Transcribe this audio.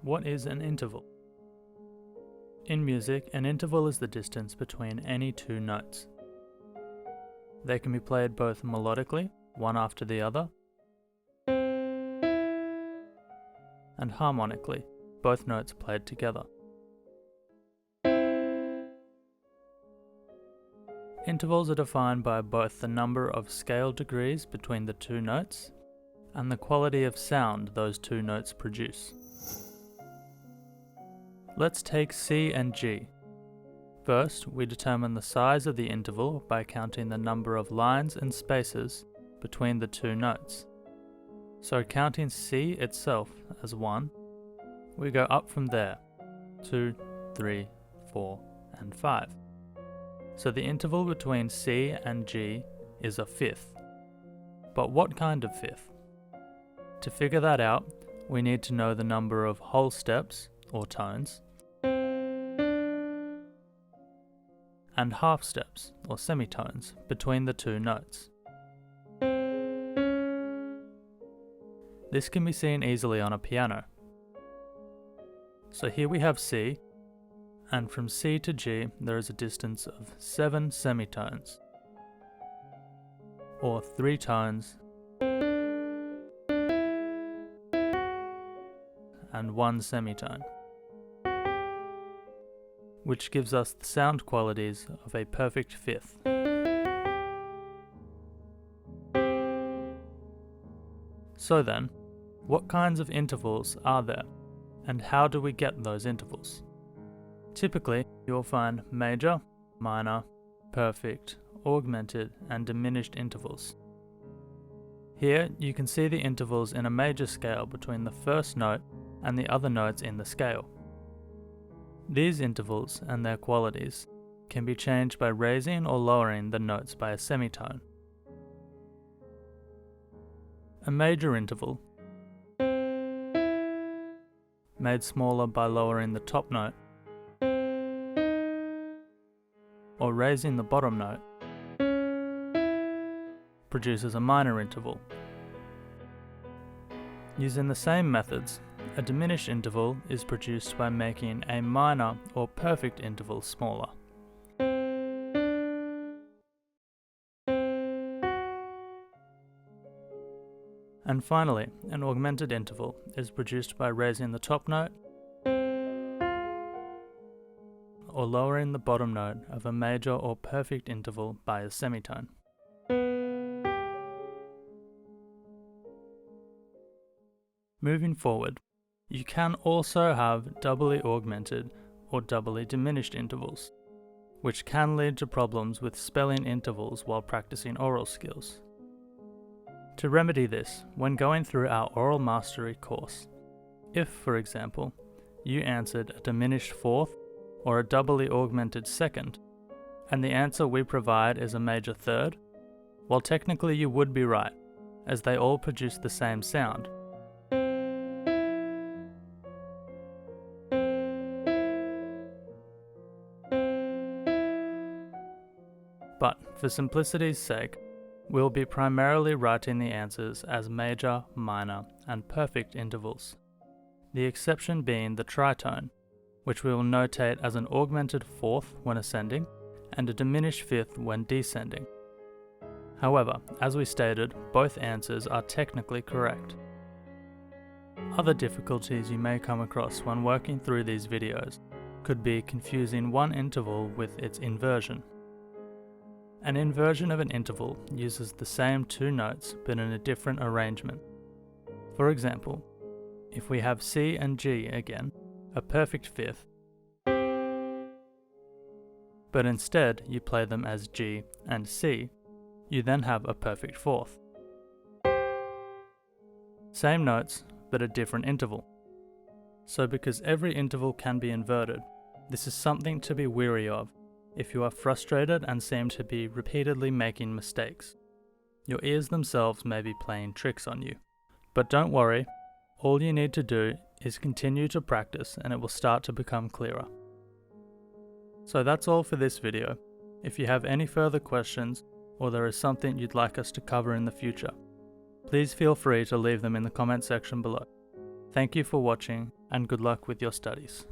What is an interval? In music, an interval is the distance between any two notes. They can be played both melodically, one after the other, and harmonically, both notes played together. Intervals are defined by both the number of scale degrees between the two notes and the quality of sound those two notes produce. Let's take C and G. First, we determine the size of the interval by counting the number of lines and spaces between the two notes. So counting C itself as 1, we go up from there, 2, 3, 4, and 5. So the interval between C and G is a fifth. But what kind of fifth? To figure that out, we need to know the number of whole steps, or tones, and half steps, or semitones, between the two notes. This can be seen easily on a piano. So here we have C, and from C to G there is a distance of 7 semitones, or 3 tones and 1 semitone, which gives us the sound qualities of a perfect fifth. So then, what kinds of intervals are there, and how do we get those intervals? Typically, you'll find major, minor, perfect, augmented, and diminished intervals. Here, you can see the intervals in a major scale between the first note and the other notes in the scale. These intervals and their qualities can be changed by raising or lowering the notes by a semitone. A major interval, made smaller by lowering the top note or raising the bottom note, produces a minor interval. Using the same methods, a diminished interval is produced by making a minor or perfect interval smaller. And finally, an augmented interval is produced by raising the top note or lowering the bottom note of a major or perfect interval by a semitone. Moving forward, you can also have doubly augmented or doubly diminished intervals, which can lead to problems with spelling intervals while practicing aural skills. To remedy this, when going through our aural mastery course, if, for example, you answered a diminished fourth or a doubly augmented second, and the answer we provide is a major third, well, technically you would be right, as they all produce the same sound. But for simplicity's sake, we'll be primarily writing the answers as major, minor, and perfect intervals, the exception being the tritone, which we will notate as an augmented fourth when ascending and a diminished fifth when descending. However, as we stated, both answers are technically correct. Other difficulties you may come across when working through these videos could be confusing one interval with its inversion. An inversion of an interval uses the same two notes but in a different arrangement. For example, if we have C and G again, a perfect fifth, but instead you play them as G and C, you then have a perfect fourth. Same notes, but a different interval. So because every interval can be inverted, this is something to be wary of if you are frustrated and seem to be repeatedly making mistakes. Your ears themselves may be playing tricks on you. But don't worry, all you need to do is continue to practice and it will start to become clearer. So that's all for this video. If you have any further questions or there is something you'd like us to cover in the future, please feel free to leave them in the comment section below. Thank you for watching, and good luck with your studies.